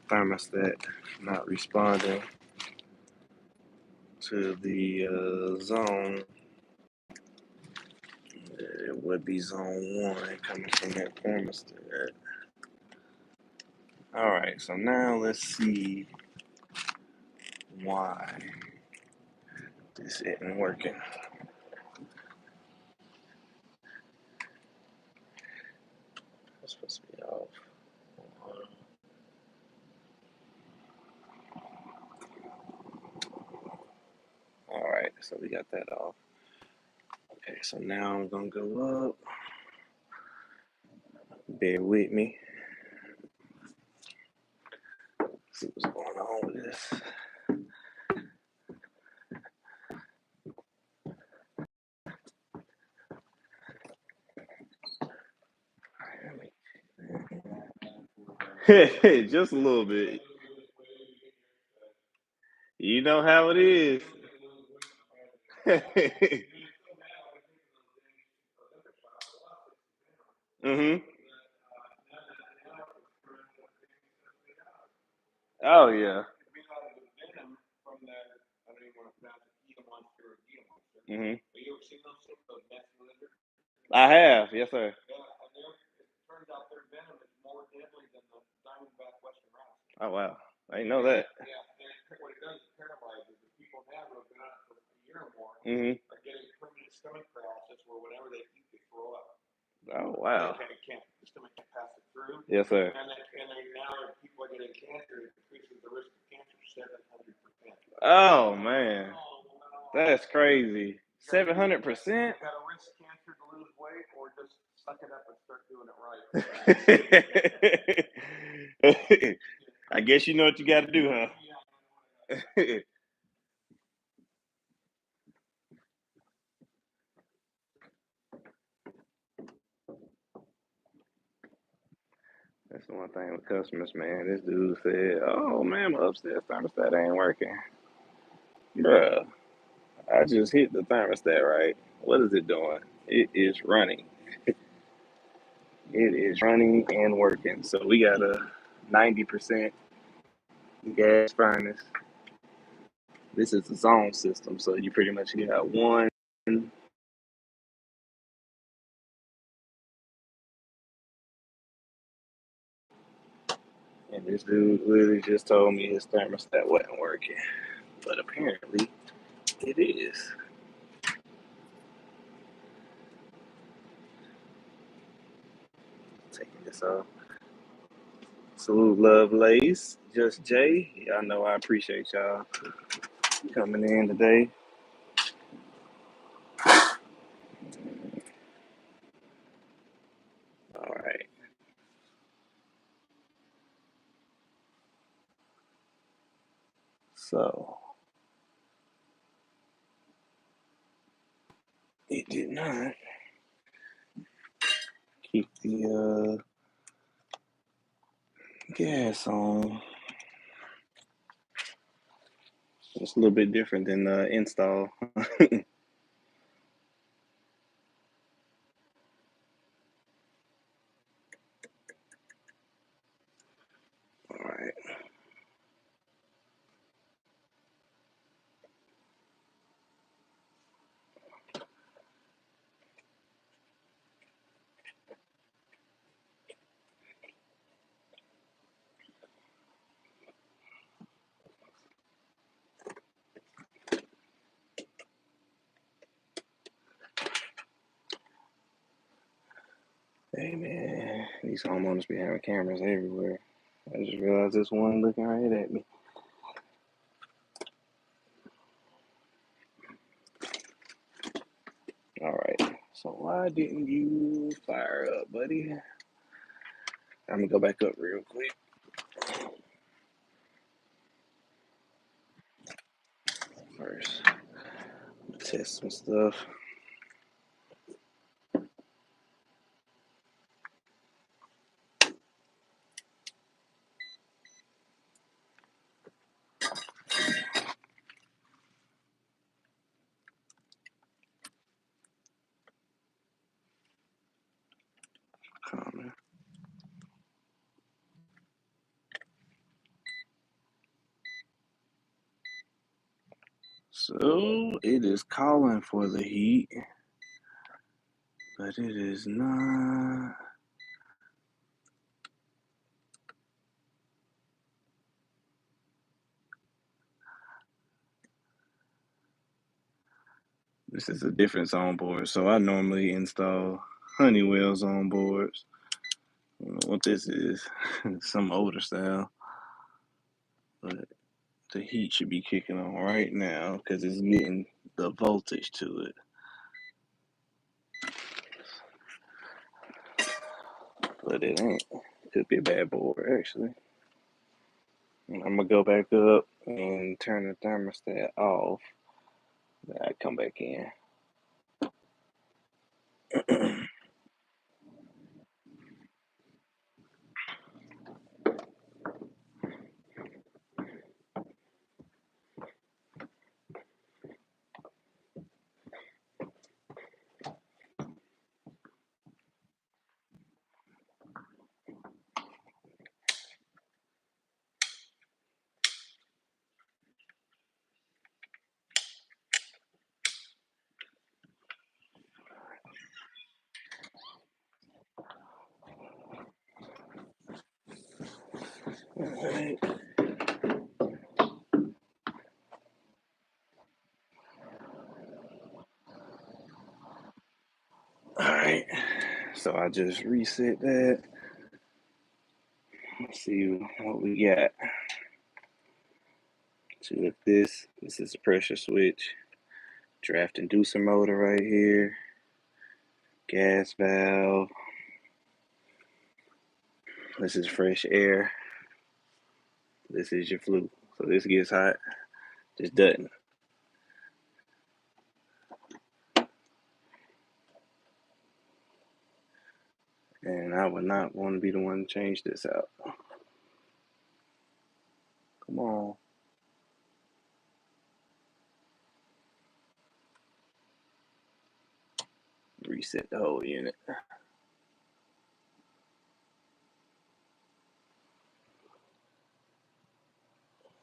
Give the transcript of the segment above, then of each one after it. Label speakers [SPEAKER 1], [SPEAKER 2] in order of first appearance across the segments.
[SPEAKER 1] thermostat not responding to the zone. It would be zone 1 coming from that thermostat. All right, so now let's see why this isn't working. It's supposed to be off. All right, so we got that off. Okay, so now I'm gonna go up. Bear with me. See what's going on with this. Just a little bit. You know how it is. Mhm. Oh yeah. Mhm. I have, yes sir. Oh wow, I didn't know that. Mhm. Oh wow. Yes sir. Oh man, that's crazy. 700%. I guess you know what you got to do, huh? That's the one thing with customers, man. This dude said, "Oh man, my upstairs thermostat ain't working, bruh. I just hit the thermostat, right? What is it doing? It is running. It is running and working. So we got a 90% gas furnace. This is a zone system, so you pretty much got one. And this dude literally just told me his thermostat wasn't working, but apparently it is. Taking this off. Salute, love, Lace, Just Jay. Y'all know I appreciate y'all coming in today. All right. So it did not keep the gas on. It's a little bit different than the install. All right. Hey man, these homeowners be having cameras everywhere. I just realized this one looking right at me. All right. So why didn't you fire up, buddy? I'm gonna go back up real quick. First, test some stuff. Comment. So it is calling for the heat, but it is not. This is a different zone board. So I normally install Honeywell zone boards. I don't know what this is, some older style, but the heat should be kicking on right now because it's getting the voltage to it. But it ain't. Could be a bad board actually. And I'm gonna go back up and turn the thermostat off. Then I come back in. Alright. Alright. So I just reset that. Let's see what we got. So with this is a pressure switch. Draft inducer motor right here. Gas valve. This is fresh air. This is your flue. So this gets hot. This doesn't. And I would not want to be the one to change this out. Come on. Reset the whole unit.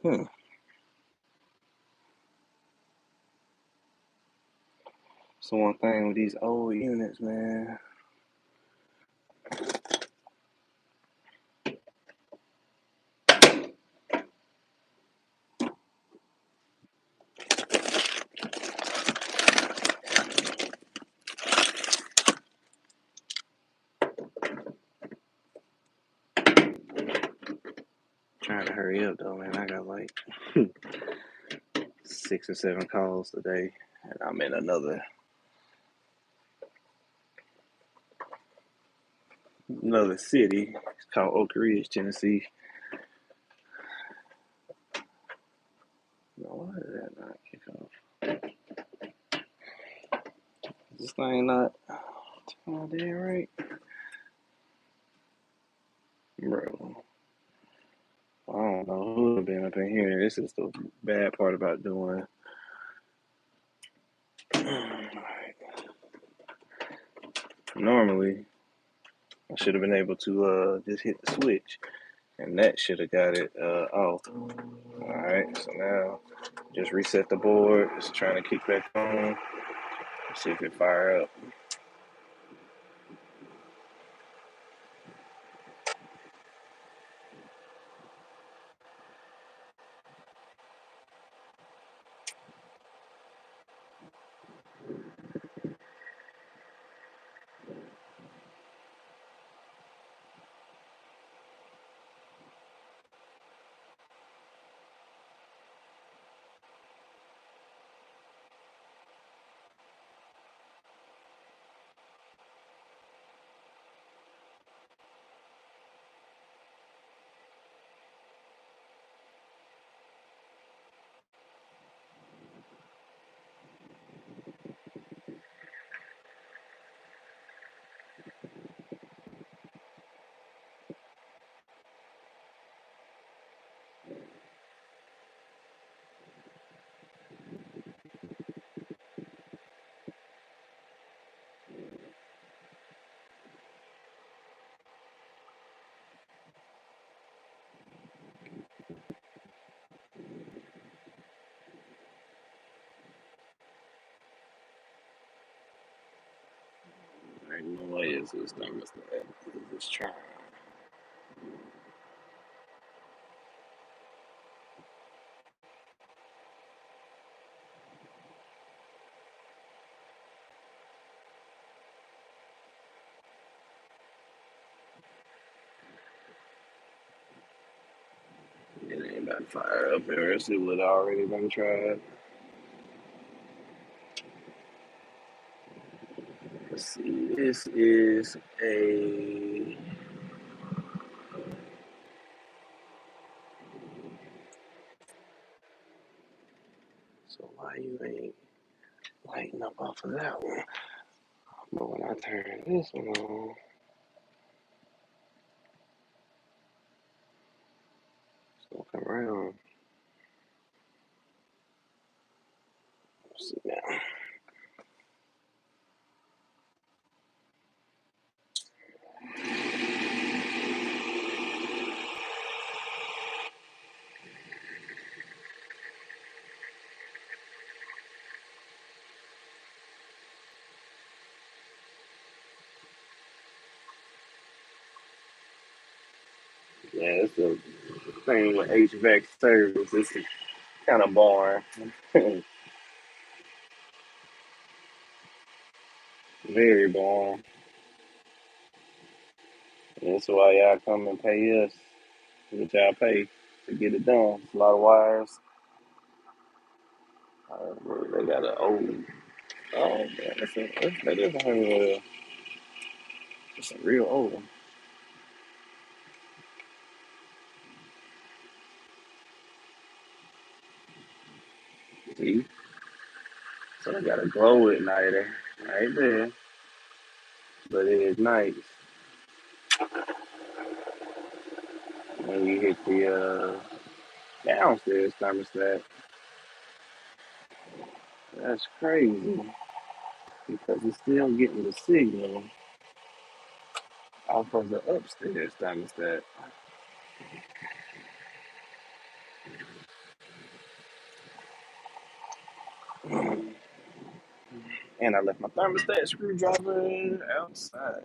[SPEAKER 1] Hmm. So one thing with these old units, man. Trying to hurry up though, man. I got like 6 or 7 calls today, and I'm in another city. It's called Oak Ridge, Tennessee. No, why did that not kick off? This thing not dead right, bro. I don't know who been up in here. This is the bad part about doing. Normally, I should have been able to just hit the switch, and that should have got it off. All right, so now just reset the board. It's trying to kick back on. See if it fire up. Ain't no way it's his thermostat. Just trying. It ain't about to fire up there. It would already been tried. Let's see. This is a. So why you ain't lighting up off of that one? But when I turn this one on, it's gonna come around. Let's see now. Yeah, it's the thing with HVAC service. It's kind of boring. Very boring. That's why y'all come and pay us what y'all pay to get it done. It's a lot of wires. They got an old. Oh man, that is a Honeywell. It's a real old one. See, so they got a glow igniter right there, but it ignites when you hit the downstairs thermostat. That's crazy because it's still getting the signal off of the upstairs thermostat. And I left my thermostat screwdriver outside.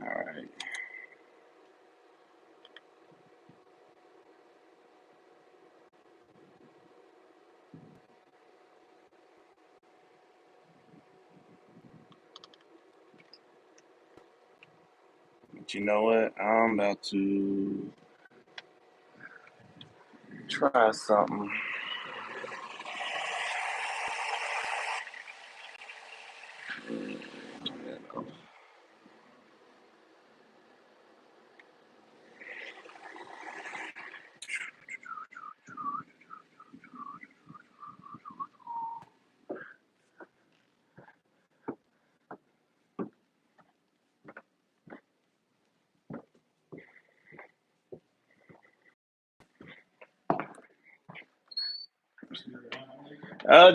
[SPEAKER 1] All right. But you know what? I'm about to try something.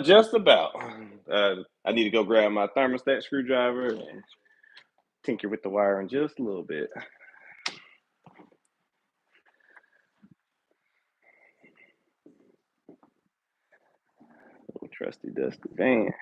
[SPEAKER 1] Just about. I need to go grab my thermostat screwdriver and tinker with the wiring just a little bit. Little trusty dusty van.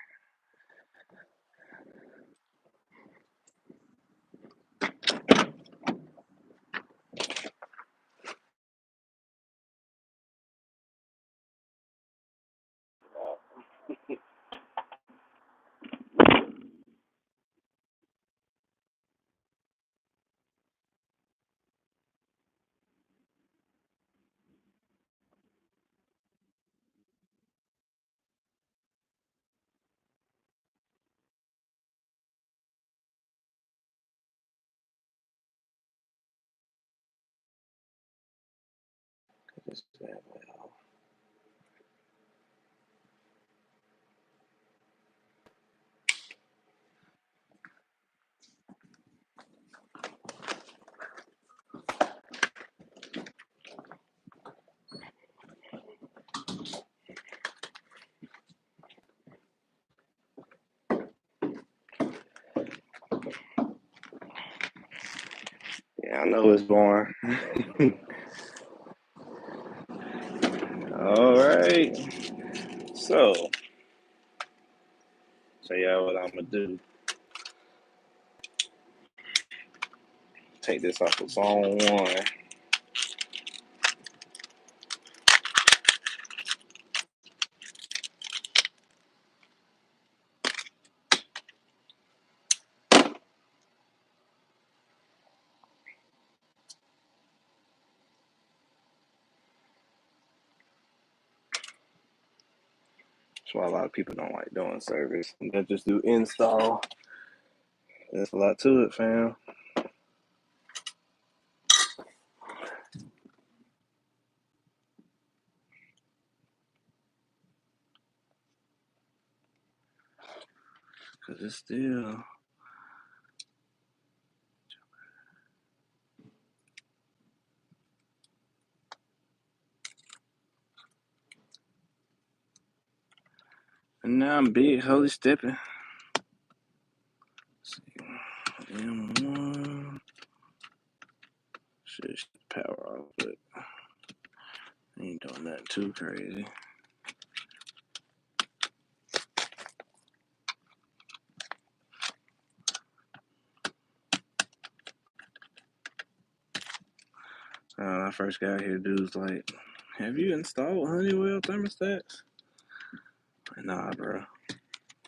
[SPEAKER 1] Yeah, I know it's boring. All right. So So yeah, what I'm gonna do? Take this off of zone one. That's why a lot of people don't like doing service. They just do install. There's a lot to it, fam. Cause it's still. And now I'm big, holy stepping. M1. Shit, power off, but I ain't doing that too crazy. When I first got here, dudes like, have you installed Honeywell thermostats? Nah, bro.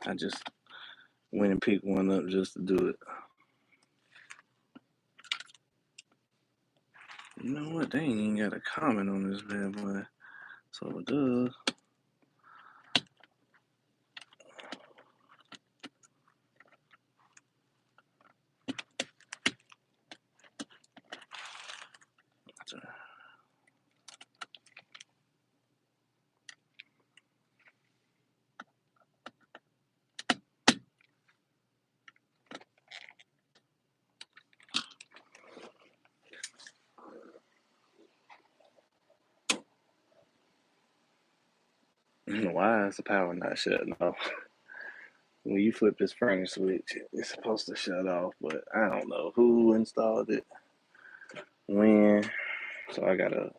[SPEAKER 1] I just went and picked one up just to do it. You know what? They ain't even got a comment on this bad boy. So it does. Why is the power not shutting off? When you flip this furnace switch, it's supposed to shut off, but I don't know who installed it, when. So I gotta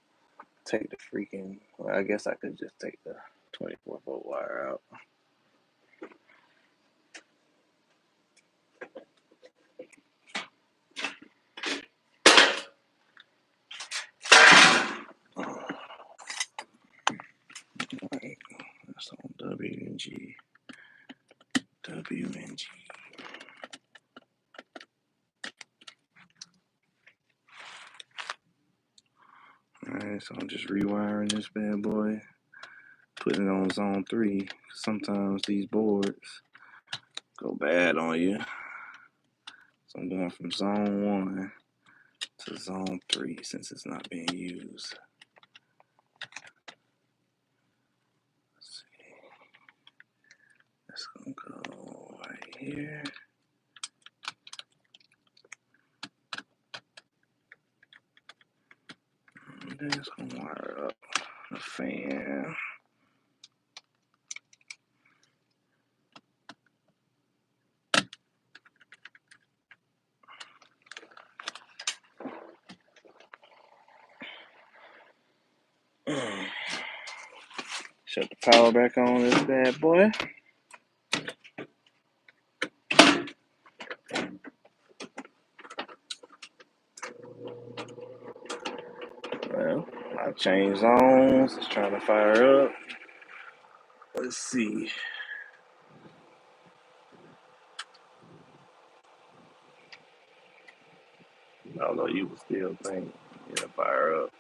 [SPEAKER 1] take the freaking. Well, I guess I could just take the 24-volt wire out. Right. That's on W and G. W and G. Alright, so I'm just rewiring this bad boy, putting it on zone 3. Sometimes these boards go bad on you. So I'm going from zone 1 to zone 3 since it's not being used. Let's see. That's gonna go right here. And then it's gonna wire up the fan. Shut the power back on this bad boy. Well, I changed zones. It's trying to fire up. Let's see. Although you would still think it'll fire up.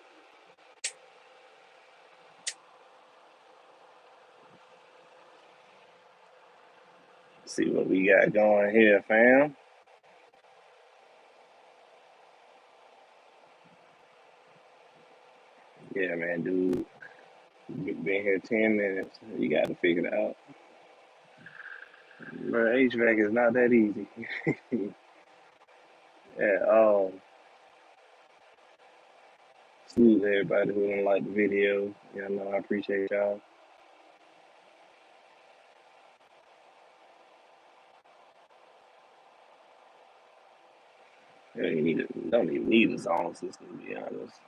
[SPEAKER 1] See what we got going here, fam. Yeah, man, dude. Been here 10 minutes. You got to figure it out. Bro, HVAC is not that easy. Yeah, salute to everybody who don't like the video. Yeah, I know I appreciate y'all. Yeah, don't even need a zone system, to be honest.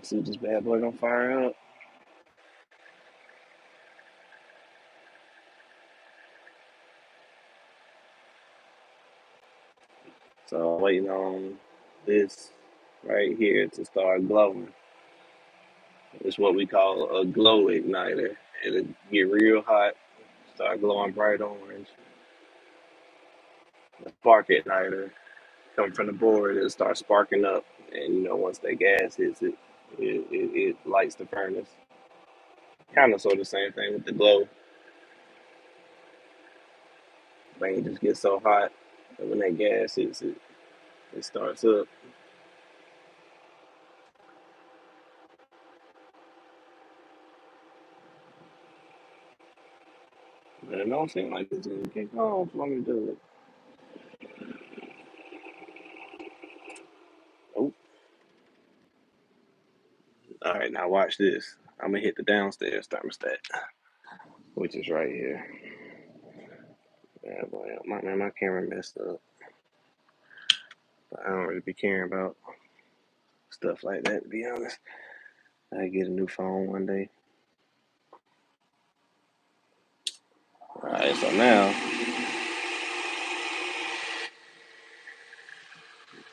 [SPEAKER 1] See this bad boy gonna fire up. So I'm waiting on this right here to start glowing. It's what we call a glow igniter. It'll get real hot, start glowing bright orange. The spark igniter come from the board, it'll start sparking up. And once that gas hits it, it lights the furnace. Kind of sort of same thing with the glow. Thing just gets so hot that when that gas hits it, it starts up. But it don't seem like it's gonna kick off. Let me do it. Oh, all right. Now watch this. I'm gonna hit the downstairs thermostat, which is right here. Yeah, boy, my camera messed up. But I don't really be caring about stuff like that, to be honest. I get a new phone one day. All right, so now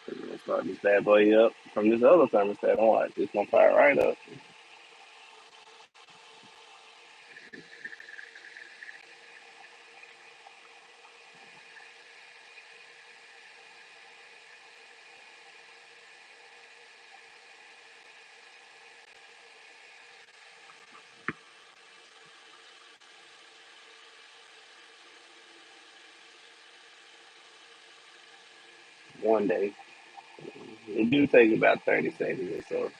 [SPEAKER 1] we're gonna start this bad boy up from this other thermostat. On watch, it's gonna fire right up one day. It do take about 30 seconds or so.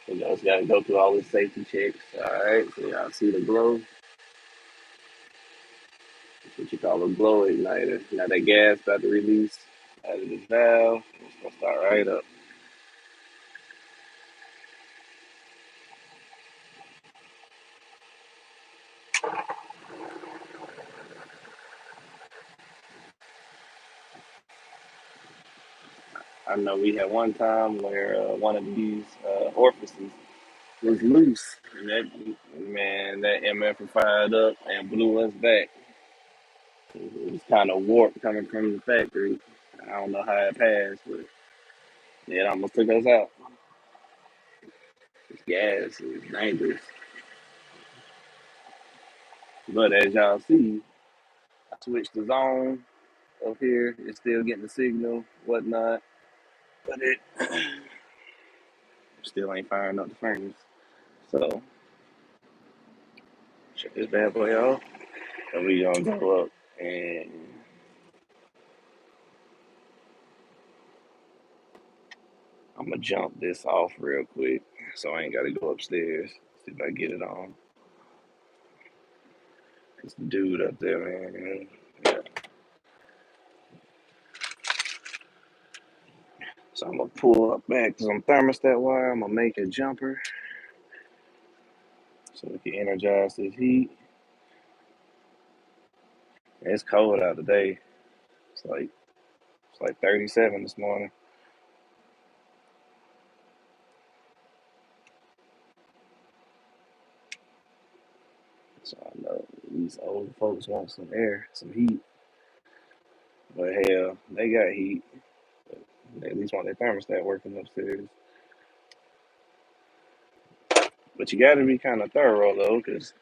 [SPEAKER 1] It's got to go through all the safety checks. All right, so y'all see the glow. That's what you call a glow igniter. Now that gas about to release out of the valve. It's gonna start right up. I know we had one time where one of these orifices was loose, and that MF fired up and blew us back. It was kind of warped coming from the factory. I don't know how it passed, but it almost took us out. This gas is dangerous. But as y'all see, I switched the zone up here. It's still getting the signal, whatnot, but it still ain't firing up the furnace. So shut this bad boy off, and we gonna go up and I'm gonna jump this off real quick, so I ain't gotta go upstairs. See if I get it on. This dude up there, man. Yeah. So I'm gonna pull up back to some thermostat wire. I'm gonna make a jumper so we can energize this heat. It's cold out today. It's like it's like 37 this morning. So I know these old folks want some air, some heat. But hell, they got heat. But they at least want their thermostat working upstairs. But you got to be kind of thorough though, because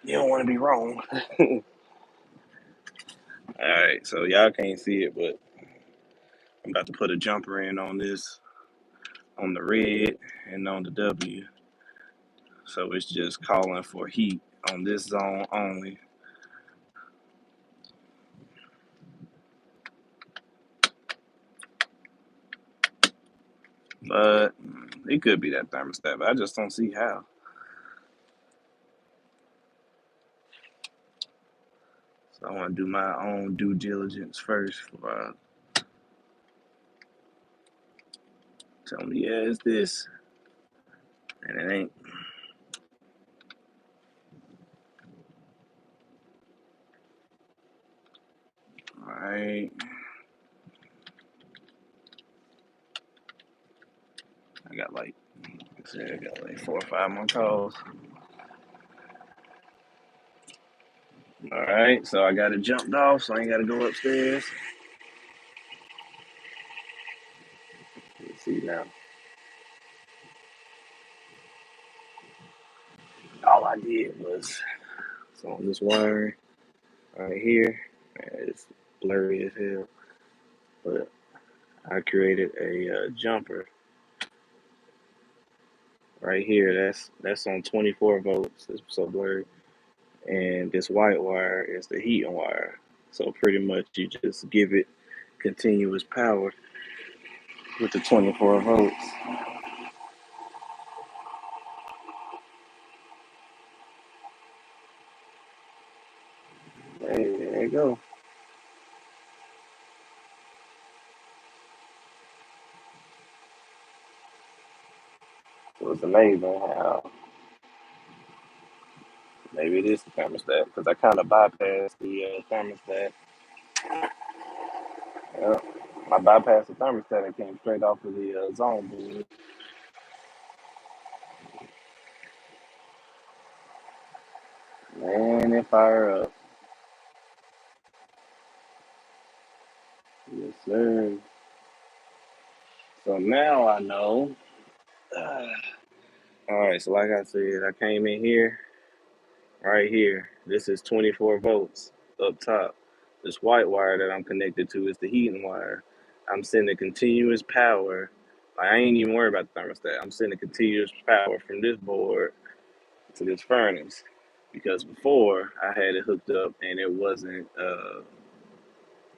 [SPEAKER 1] you don't want to be wrong. All right, so y'all can't see it, but I'm about to put a jumper in on this, on the red and on the W. So it's just calling for heat on this zone only. But it could be that thermostat, but I just don't see how. So I want to do my own due diligence first before I tell me, yeah, it's this. And it ain't. All right. I got like, I got like 4 or 5 more calls. All right, so I got it jumped off, so I ain't got to go upstairs. Let's see now. All I did was so on this wire right here. Man, it's blurry as hell, but I created a jumper right here. That's on 24 volts. It's so blurry, and this white wire is the heating wire. So pretty much you just give it continuous power with the 24 volts. Hey, there you go. So it's amazing how maybe it is the thermostat because I kind of bypassed the thermostat. Yeah. I bypassed the thermostat and came straight off of the zone board. Man, it fire up. Yes, sir. So now I know. All right, so like I said, I came in here, right here. This is 24 volts up top. This white wire that I'm connected to is the heating wire. I'm sending continuous power. Like, I ain't even worried about the thermostat. I'm sending continuous power from this board to this furnace because before I had it hooked up and it wasn't.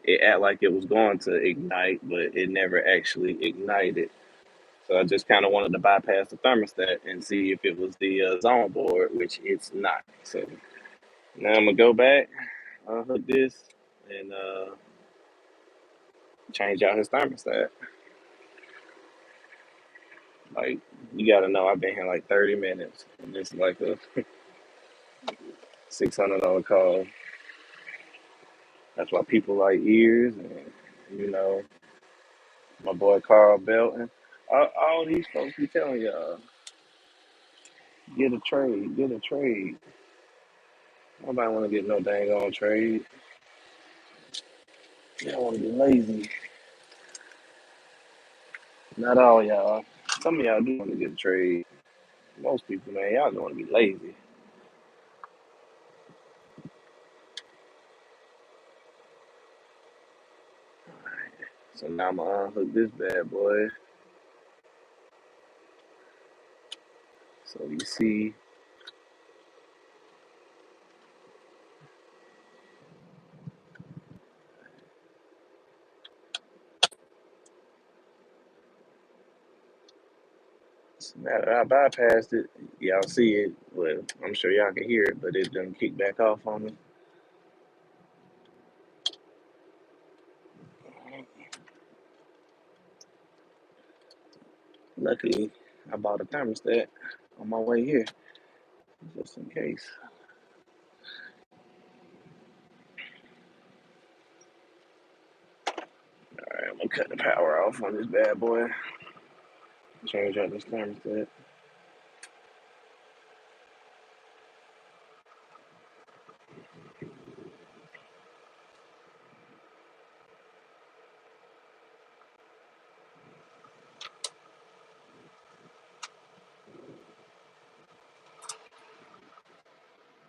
[SPEAKER 1] It act like it was going to ignite, but it never actually ignited. So I just kind of wanted to bypass the thermostat and see if it was the zone board, which it's not. So now I'm gonna go back, unhook this, and change out his thermostat. Like you got to know, I've been here like 30 minutes, and it's like a $600 call. That's why people like ears, and you know my boy Carl Belton. All these folks be telling y'all, get a trade, get a trade. Nobody want to get no dang on trade. Y'all want to be lazy. Not all y'all. Some of y'all do want to get a trade. Most people, man, y'all just want to be lazy. So now I'm gonna unhook this bad boy. So you see, so now that I bypassed it, y'all see it. Well, I'm sure y'all can hear it, but it doesn't kick back off on me. Luckily, I bought a thermostat on my way here, just in case. All right, I'm gonna cut the power off on this bad boy. Change out this thermostat.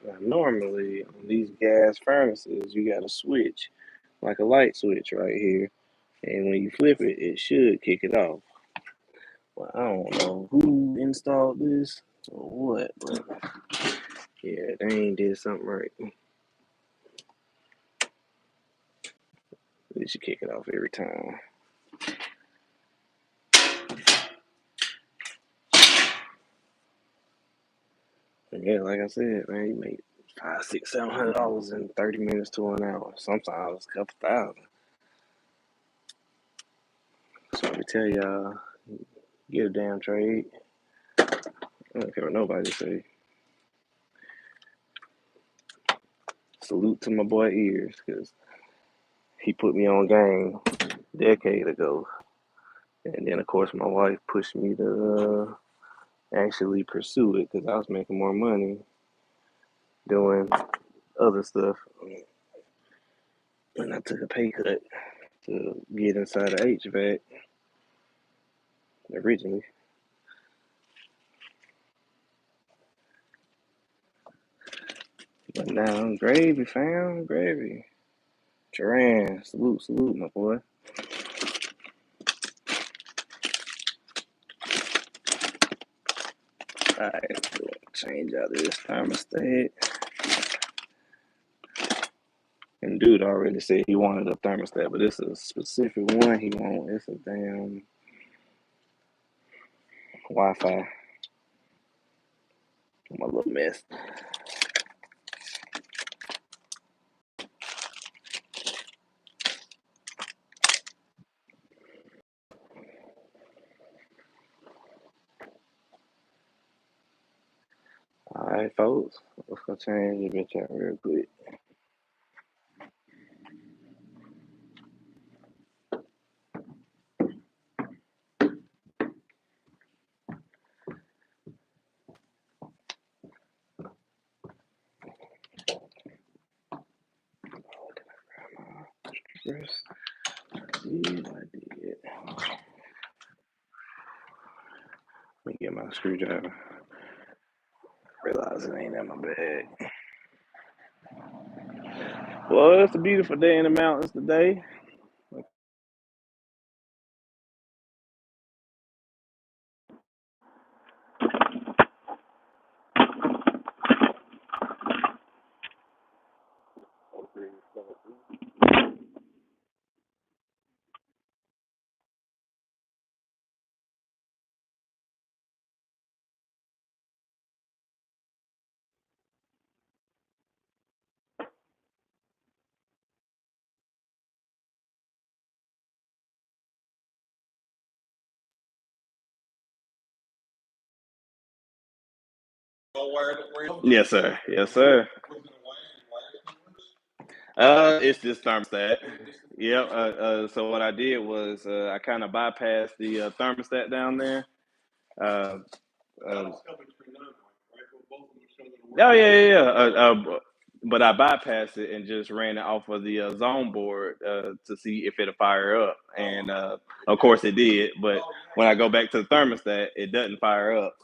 [SPEAKER 1] Now, normally on these gas furnaces, you got a switch, like a light switch right here, and when you flip it, it should kick it off. Well, I don't know who installed this or what, but yeah, they ain't did something right. They should kick it off every time. And yeah, like I said, man, you make five, six, $700 in 30 minutes to an hour. Sometimes a couple thousand. So I tell y'all, get a damn trade. I don't care what nobody say. Salute to my boy Ears, because he put me on game a decade ago. And then, of course, my wife pushed me to actually pursue it because I was making more money doing other stuff, and I took a pay cut to get inside the HVAC originally. But now gravy, fam, gravy. Duran, salute, my boy. Alright, change out this thermostat. And dude already said he wanted a thermostat, but it's a specific one he want. It's a damn Wi-Fi. I'm a little mess. Alright, folks. Let's go change the bitch out real quick. First, I did. Let me get my screwdriver. Realize it ain't in my bag. Well, it's a beautiful day in the mountains today. Yes, sir. Yes, sir. It's this thermostat. Yep. So what I did was I kind of bypassed the thermostat down there. Uh, uh, oh yeah. But I bypassed it and just ran it off of the zone board to see if it'll fire up, and of course it did. But when I go back to the thermostat, it doesn't fire up.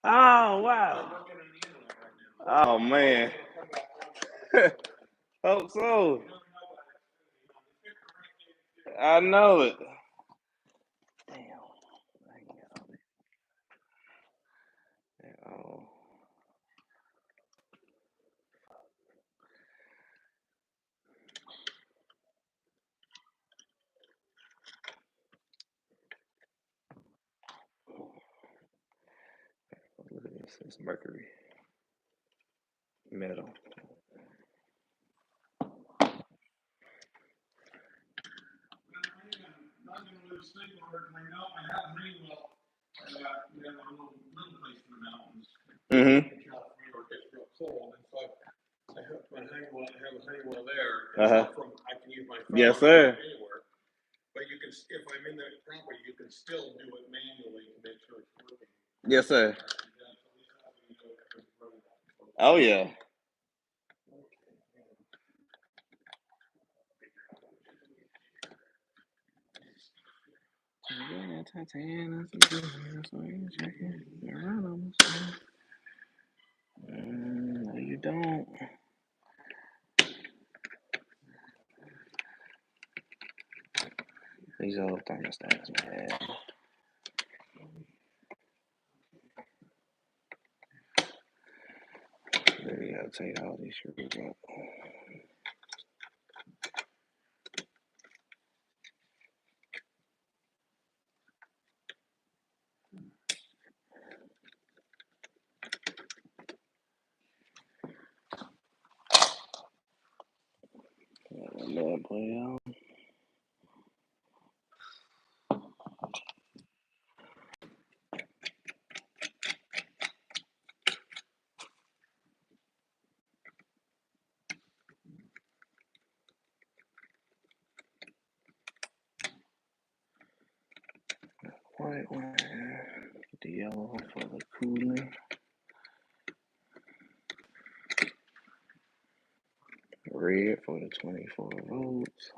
[SPEAKER 1] Oh wow! Oh man! Hope so. I know it. Damn. Oh. Look at this. It's mercury. Metal. Mm-hmm. Uh-huh. Yes, sir. Yes, sir. Oh yeah. No, you don't. These old thermostats, man. Really gotta take all these screws out. Bad boy, y'all. white wine, the yellow for the cooling, red for the 24 volts.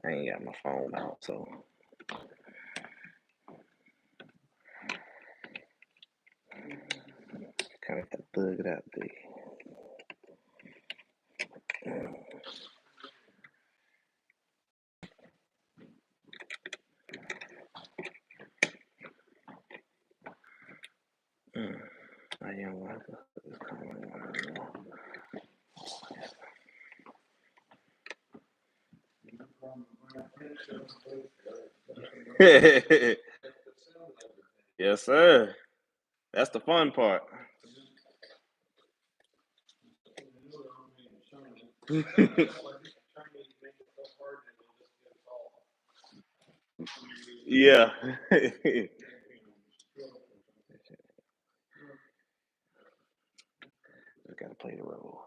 [SPEAKER 1] I ain't got my phone out, so kind of got to thug it out there. I am like this kind of Yes, sir. That's the fun part. Yeah. Just gotta play the role.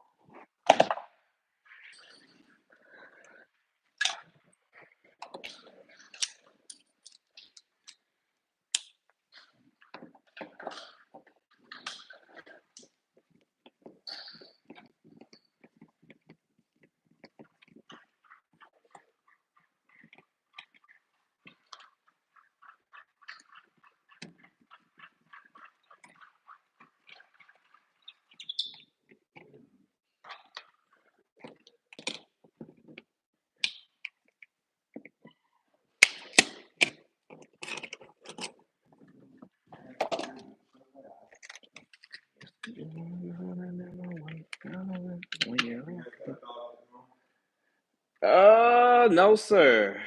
[SPEAKER 1] No, sir.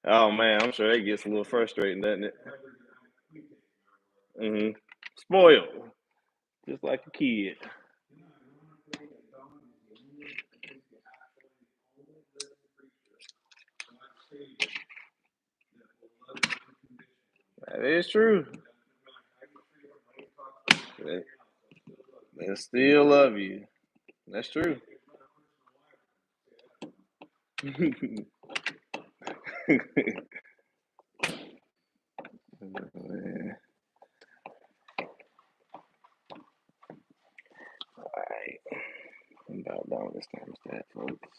[SPEAKER 1] Oh man, I'm sure that gets a little frustrating, doesn't it? Spoiled, just like a kid. That is true. They still love you. That's true. Alright. I'm about done this thermostat, folks.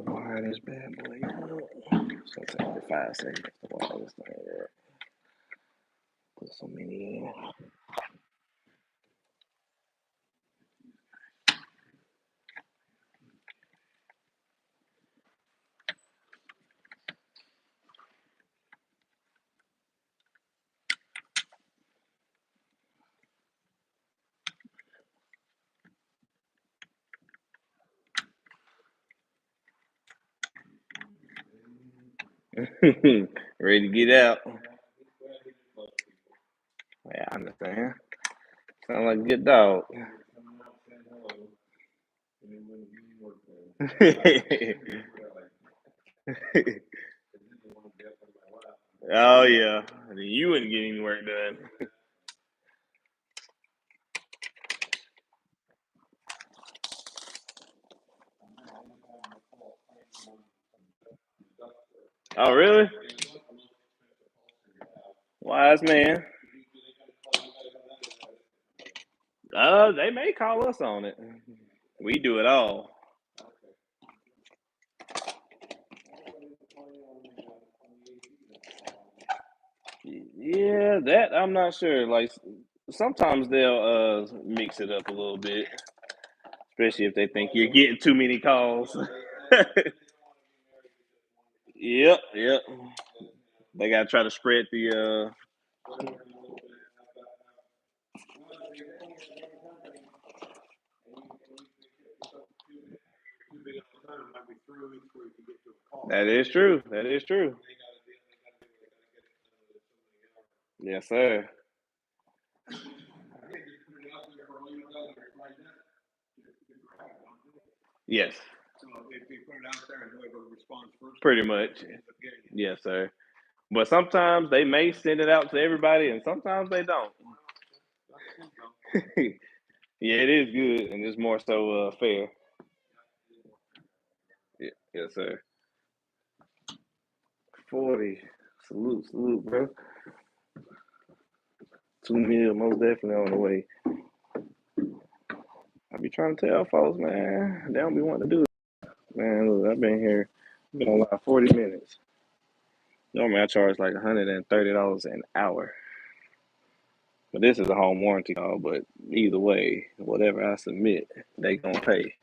[SPEAKER 1] Wire this bad boy up. It's gonna take me 5 seconds to wire this thing up. Put so many in. Ready to get out. Yeah, I understand. Sound like a good dog. Oh yeah. Then you wouldn't get any work done. Oh really? Wise man. They may call us on it. We do it all. Yeah, that I'm not sure. Like sometimes they'll mix it up a little bit, especially if they think you're getting too many calls. Yep, yep. They gotta try to spread the That is true. That is true. Yes, sir. Yes, pretty much. Yes, sir. But sometimes they may send it out to everybody, and sometimes they don't. Yeah, it is good, and it's more so fair. Yeah, yes, sir. 40. Salute, salute, bro. 2 mil, most definitely on the way. I be trying to tell folks, man, they don't be wanting to do it. Man, look, I've been here, been on like 40 minutes. Normally, I charge like $130 an hour. But this is a home warranty call. But either way, whatever I submit, they gonna pay.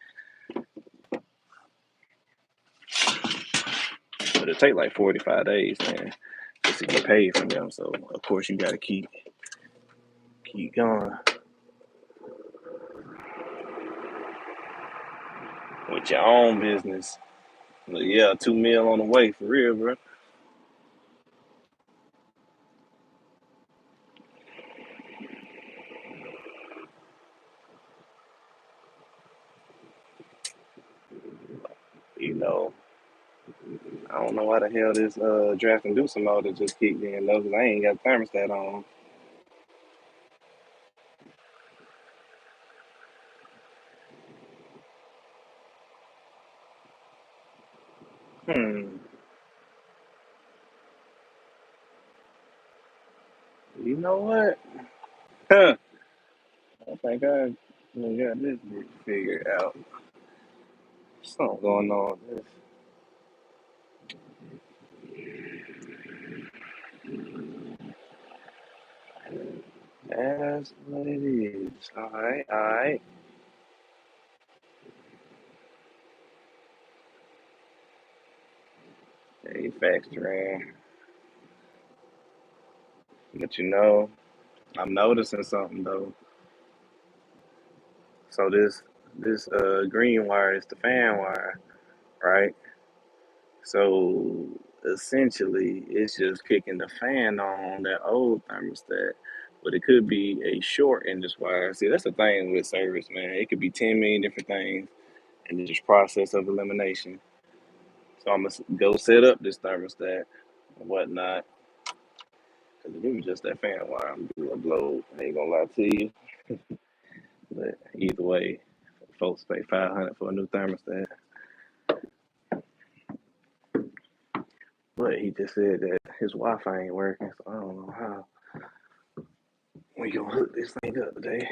[SPEAKER 1] But it take like 45 days, man, just to get paid from them. So of course you gotta keep going with your own business. But yeah, 2 mil on the way for real, bro. You know, I don't know why the hell this draft and do some mode just kicked in though, 'cause I ain't got thermostat on. Hmm. You know what? Huh. I think I got this bit figured out. Something going on with this. That's what it is. All right, all right. Hey, factoring. But you know, I'm noticing something though. So this green wire is the fan wire, right? So essentially, it's just kicking the fan on that old thermostat. But it could be a short in this wire. See, that's the thing with service, man. It could be 10 million different things, and it's just process of elimination. So I'm gonna go set up this thermostat and whatnot. Because if it was just that fan wire, I'm gonna blow. I ain't gonna lie to you. But either way, folks pay 500 for a new thermostat. But he just said that his Wi-Fi ain't working, so I don't know how we gonna hook this thing up today.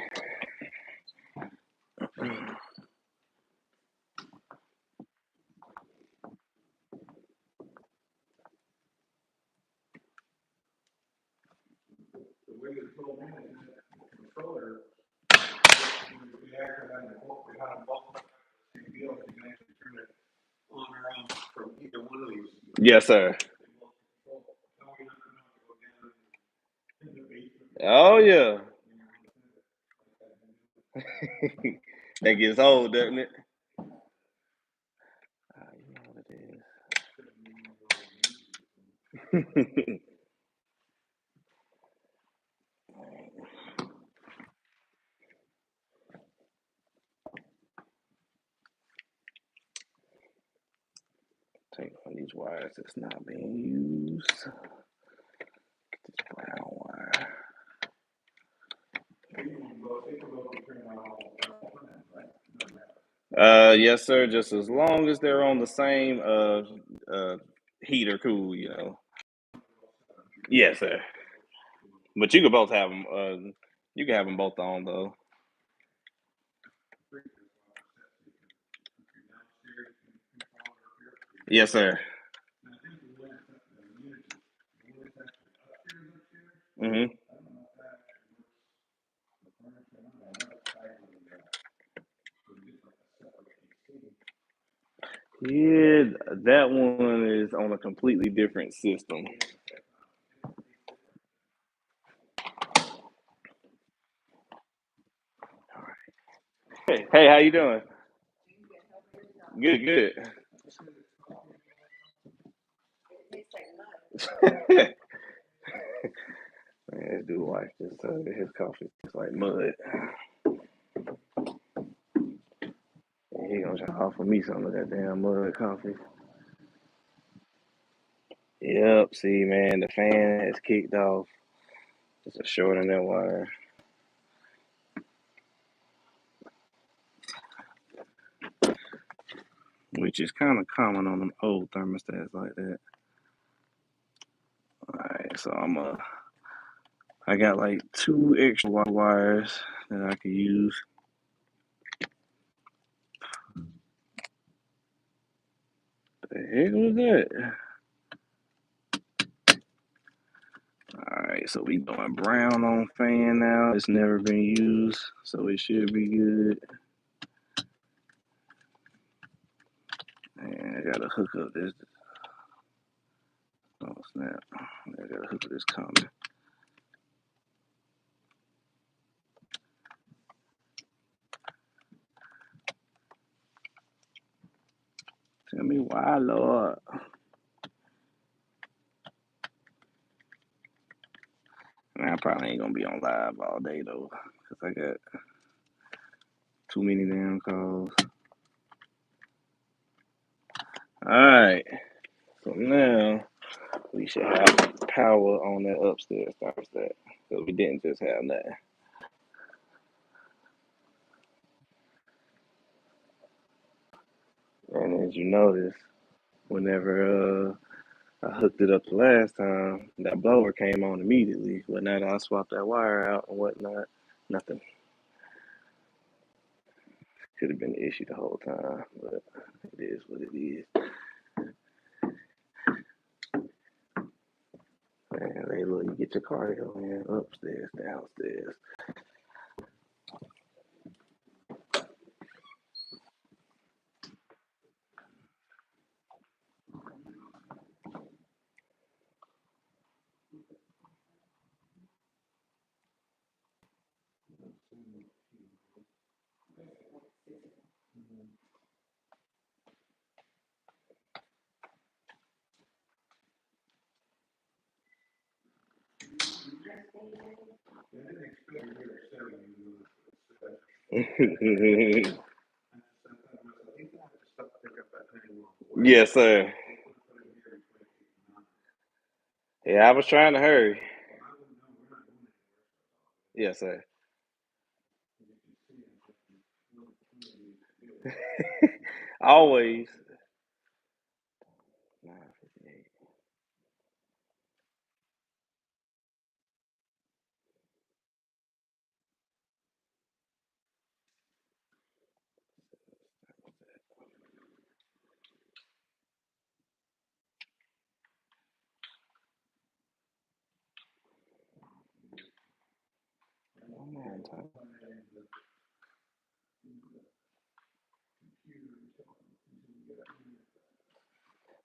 [SPEAKER 1] Yes, sir. Oh yeah. That gets old, doesn't it? You know what it is. Take one of these wires that's not being used. Get this brown wire. Yes, sir. Just as long as they're on the same heat or cool, you know. Yes, sir. But you can both have them. You can have them both on though. Yes, sir. Mhm. Yeah, that one is on a completely different system. Hey, how you doing? Good, good. Man, this dude wife just told me his coffee tastes like mud. And he gonna try to offer me some of that damn mud coffee. Yep, see, man, the fan is kicked off. It's a short in that wire, which is kind of common on them old thermostats like that. All right, so I got like two extra wires that I could use. The heck was that? All right, so we going brown on fan now. It's never been used, so it should be good. And I gotta hook up this. Oh snap! I gotta hook up this comment. Tell me why, Lord. Man, I probably ain't gonna be on live all day though, cause I got too many damn calls. All right, so now we should have power on that upstairs thermostat, cause we didn't just have that. And as you notice, whenever I hooked it up the last time, that blower came on immediately. But now that I swapped that wire out and whatnot, nothing. Could have been the issue the whole time, but it is what it is. Man, they look, you get your cardio in upstairs, downstairs. Yes, sir. Yeah, I was trying to hurry. Yes, sir. Always. 9:58. Come on, Tom.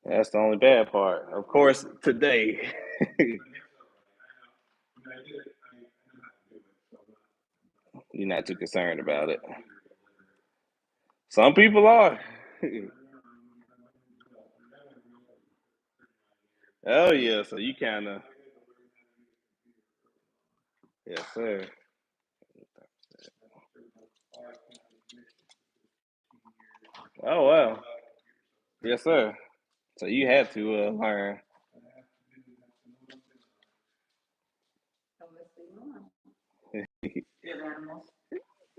[SPEAKER 1] That's the only bad part. Of course, today. You're not too concerned about it. Some people are. Oh yeah, so you kind of, yes sir. Oh wow, yes sir. So you had to learn.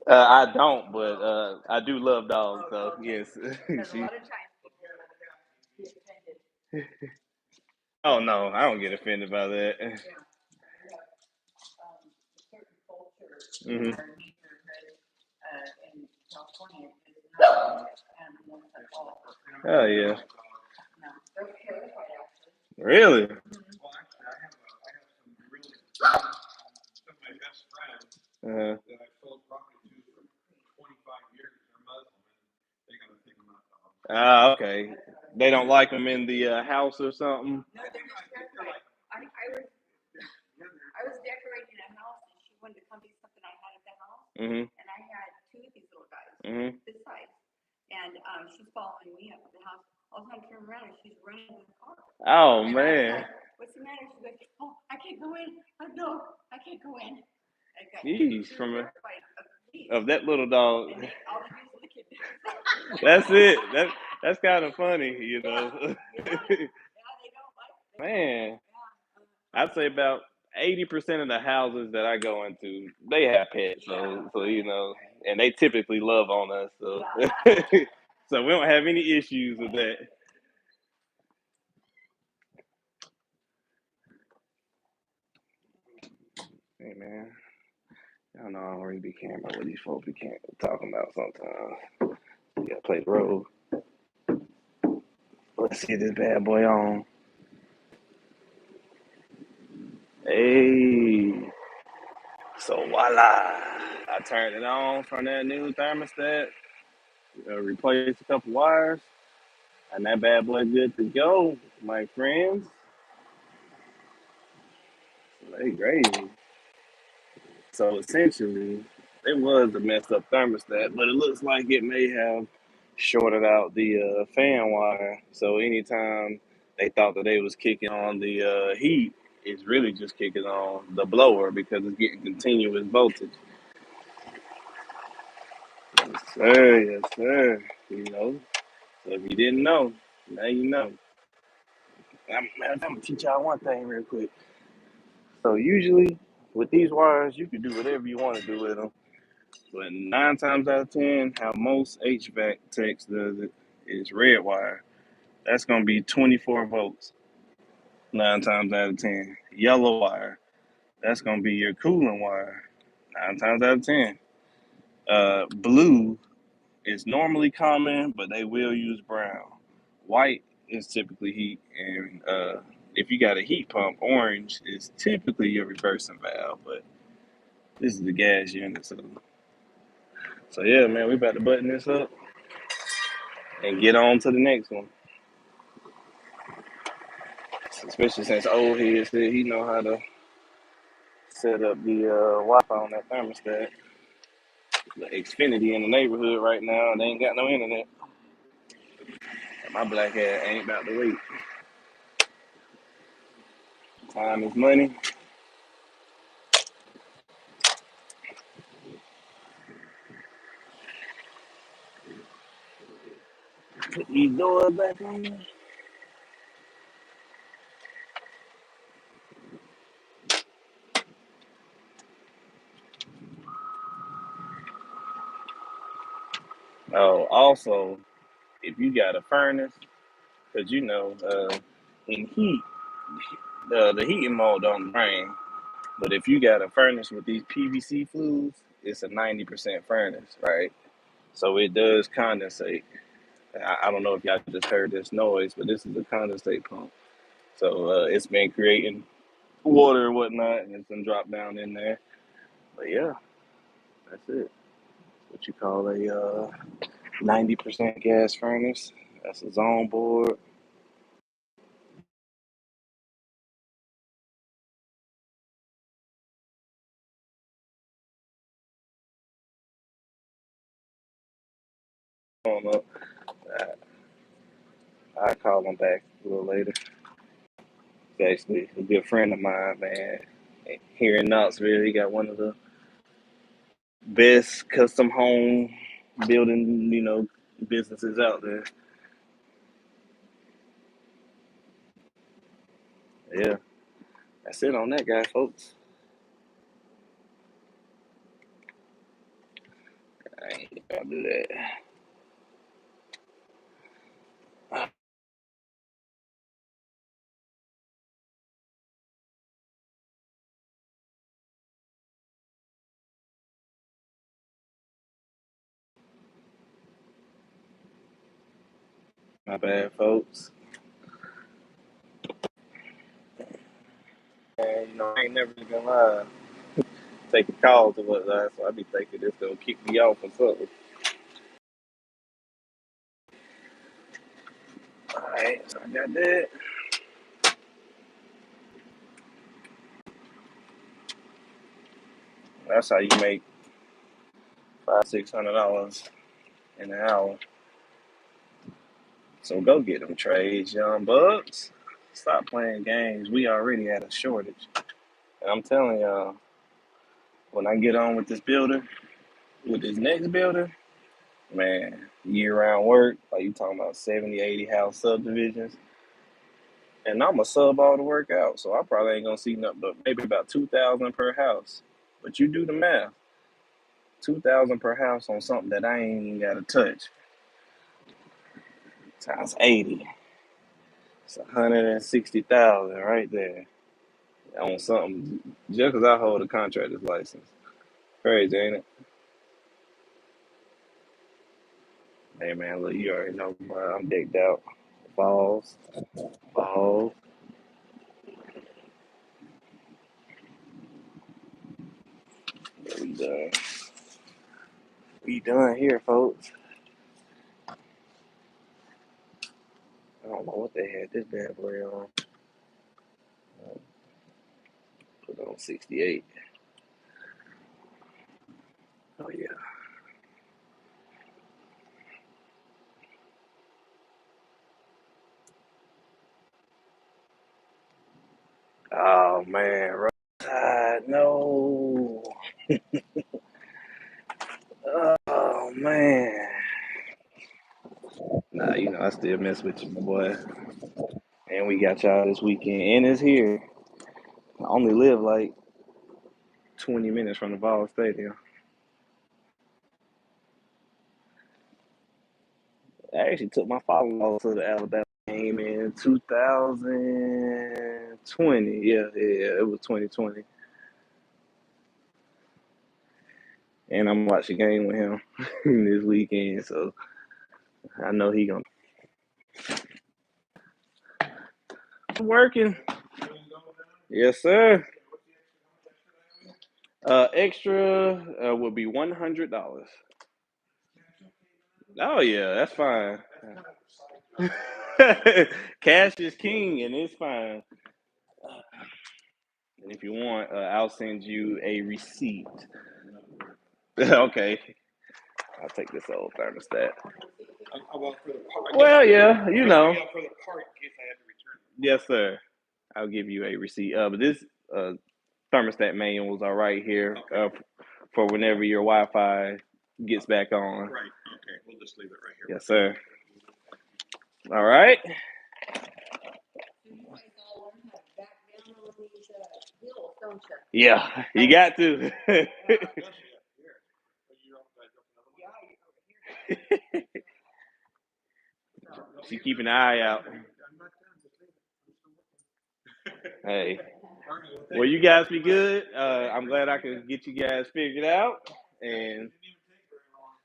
[SPEAKER 1] I don't, but I do love dogs, so yes. She, oh no, I don't get offended by that. Hmm. Oh yeah, really? Uh, okay. They don't like them in the house or something. Hmm. Hmm. Oh man. Jeez, of that little dog. That's it. That's kind of funny, you know. Man, I'd say about 80% of the houses that I go into, they have pets. So you know, and they typically love on us. So so we don't have any issues with that. Hey man, I don't know. I don't really be caring about what these folks be talking about sometimes. You gotta play the role. Let's see this bad boy on. Hey, so voila! I turned it on from that new thermostat. Replaced a couple wires, and that bad boy good to go, my friends. They crazy. So essentially, it was a messed up thermostat, but it looks like it may have shorted out the fan wire. So anytime they thought that they was kicking on the heat, it's really just kicking on the blower because it's getting continuous voltage. Yes, sir. Yes, sir. You know. So if you didn't know, now you know. I'm gonna teach y'all one thing real quick. So usually with these wires, you can do whatever you want to do with them. But 9 times out of 10, how most HVAC techs does it is red wire. That's gonna be 24 volts. 9 times out of 10, yellow wire. That's gonna be your cooling wire. 9 times out of 10, blue is normally common, but they will use brown. White is typically heat, and if you got a heat pump, orange is typically your reversing valve. But this is the gas unit, so yeah, man, we about to button this up and get on to the next one. Especially since old head said he know how to set up the Wi-Fi on that thermostat. The Xfinity in the neighborhood right now, and they ain't got no internet. And my black ass ain't about to wait. Time is money. Put these doors back on. Oh, also, if you got a furnace, because you know, in heat, the heating mode don't drain. But if you got a furnace with these PVC flues, it's a 90% furnace, right? So it does condensate. I don't know if y'all just heard this noise, but this is a condensate pump. So it's been creating water and whatnot, and it's been dropped down in there. But yeah, that's it. What you call a 90% gas furnace. That's a zone board. I don't know. I'll call him back a little later. Basically, a good friend of mine, man. Here in Knoxville, he got one of the best custom home building, businesses out there. Yeah, that's it on that guy, folks. I ain't gonna do that. My bad, folks. And I ain't never gonna lie. Taking calls or whatnot, so I be thinking this gonna kick me off or something. Alright, so I got that. That's how you make $500-600 in an hour. So go get them trades, young bucks. Stop playing games. We already had a shortage. And I'm telling y'all, when I get on with this builder, with this next builder, man, year-round work, like you talking about 70, 80 house subdivisions, and I'm a sub all the work out, so I probably ain't gonna see nothing but maybe about 2,000 per house. But you do the math, 2,000 per house on something that I ain't even gotta touch times 80. It's 160,000 right there on something just because I hold a contractor's license. Crazy, ain't it? Hey man, look, you already know, bro. I'm decked out. Balls, balls. We done. We done here, folks. I don't know what they had this bad boy on. Put on 68. Oh yeah. Oh man, right side, no. Oh man. Nah, I still mess with you, my boy. And we got y'all this weekend, and it's here. I only live like 20 minutes from the Ball Stadium. I actually took my father-in-law to the Alabama game in 2020. Yeah, it was 2020. And I'm watching the game with him this weekend, so I know he gonna. I'm working. Yes, sir. Extra would be $100. Oh yeah, that's fine. Cash is king, and it's fine. And if you want, I'll send you a receipt. Okay, I'll take this old thermostat. Well, yeah, Yes, sir. I'll give you a receipt. But this uh, thermostat manuals are right here for whenever your Wi-Fi gets back on. Right. Okay. We'll just leave it right here. Yes, sir. All right. Yeah, you got to. She keeping an eye out. Hey, well, you guys be good. I'm glad I could get you guys figured out. And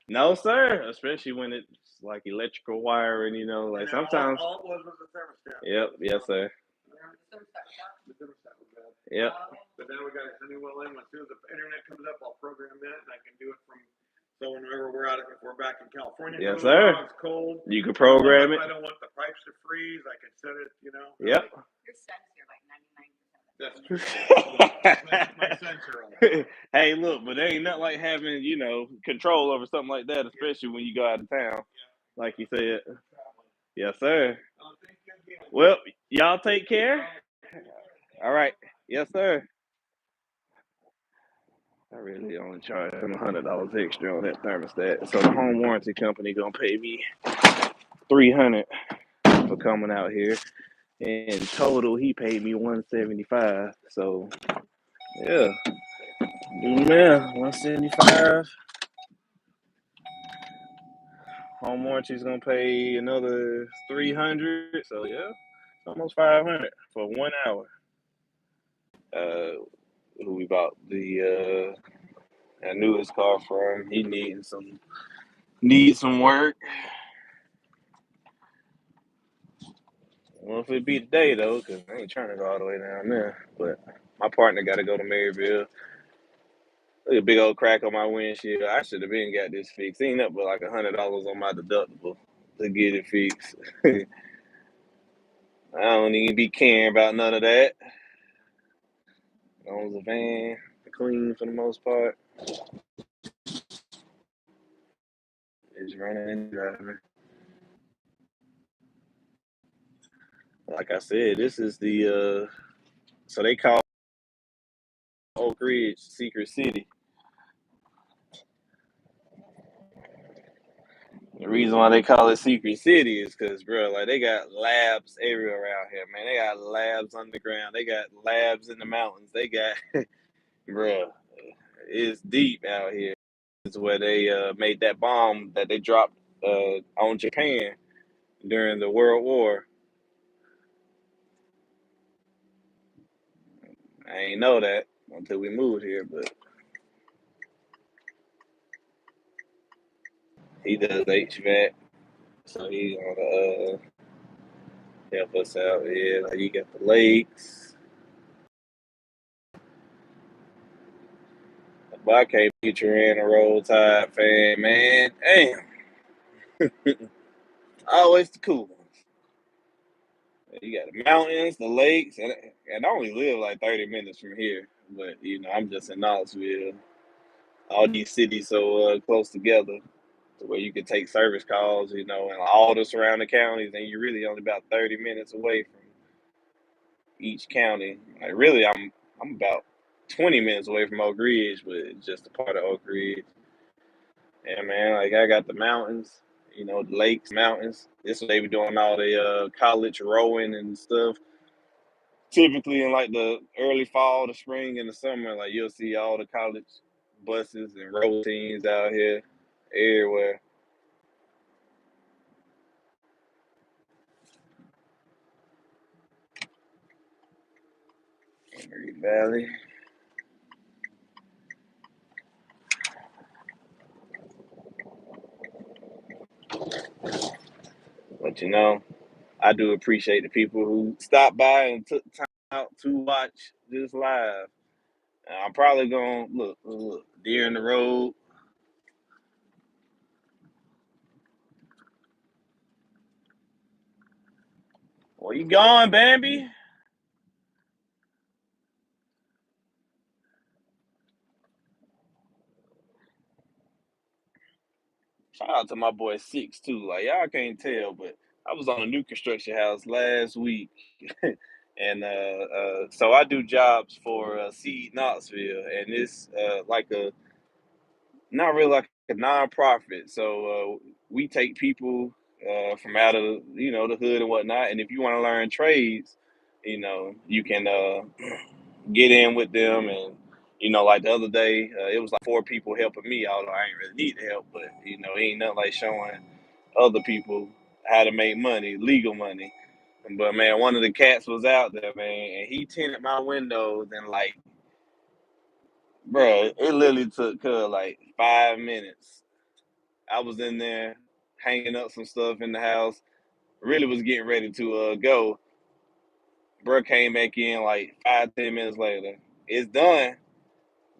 [SPEAKER 1] no, sir, especially when it's like electrical wiring, like sometimes. All it was the thermostat. Yep, yes, sir. Yep. But now we got a Honeywell in. As soon as the internet comes up, I'll program that, and I can do it from. So whenever if we're back in California, yes, sir. It's cold. You can program it. I don't want the pipes to freeze. I can set it. Yep. Your sensor like 99%. That's true. my sensor. Hey, look, but there ain't nothing like having control over something like that, especially when you go out of town, like you said. Yes, sir. Well, y'all take care. All right. Yes, sir. I really only charge them $100 extra on that thermostat. So the home warranty company gonna pay me $300 for coming out here. In total, he paid me $175. So yeah, do the math. $175. Home warranty's gonna pay another $300. So yeah, it's almost $500 for 1 hour. Who we bought I knew his car from. He needs some work. Well, if it be today though, because I ain't trying to go all the way down there. But my partner got to go to Maryville. Look at a big old crack on my windshield. I should have been got this fixed. Ain't up but like $100 on my deductible to get it fixed. I don't even be caring about none of that. As long as the van clean for the most part, it's running and driving. Like I said, this is the so they call Oak Ridge Secret City. The reason why they call it Secret City is because, bro, like they got labs everywhere around here, man. They got labs underground. They got labs in the mountains. They got, bro, it's deep out here. It's where they made that bomb that they dropped on Japan during the World War. I ain't know that until we moved here, but he does HVAC, so he gonna help us out here. Like you got the lakes, but I can't picture in a Roll Tide fan, man. Damn, always the cool ones. You got the mountains, the lakes, and I only live like 30 minutes from here. But I'm just in Knoxville. All these cities so close together, to where you can take service calls, and all the surrounding counties, and you're really only about 30 minutes away from each county. Like really, I'm about 20 minutes away from Oak Ridge, but it's just a part of Oak Ridge. Yeah, man. Like I got the mountains, the lakes, mountains. This is what they be doing all the college rowing and stuff. Typically in like the early fall, the spring, and the summer, like you'll see all the college buses and row teams out here everywhere. Emory Valley. But I do appreciate the people who stopped by and took time out to watch this live. I'm probably gonna look deer in the road. Where you going, Bambi? Shout out to my boy Six too. Like y'all can't tell, but I was on a new construction house last week, and so I do jobs for Seed Knoxville, and it's like a not really like a nonprofit. So we take people from out of the hood and whatnot, and if you want to learn trades, you can get in with them. And like the other day, it was like four people helping me, although I ain't really need the help. But it ain't nothing like showing other people how to make money, legal money. But man, one of the cats was out there, man, and he tinted my windows and like, bro, it literally took like 5 minutes. I was in there hanging up some stuff in the house. Really was getting ready to go. Bro came back in like 5, 10 minutes later. It's done.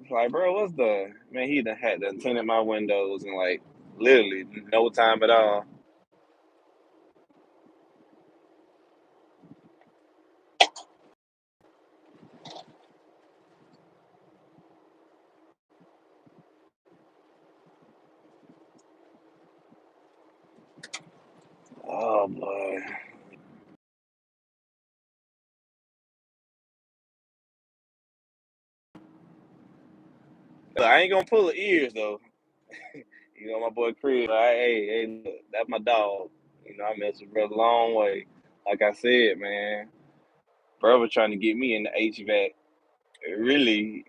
[SPEAKER 1] It's like, bro, what's done? Man, he done had to tinted my windows in like literally no time at all. Oh boy. Look, I ain't gonna pull the ears though. My boy Chris, like, hey, look, that's my dog. I met some brother a long way. Like I said, man, bro was trying to get me in the HVAC. Really,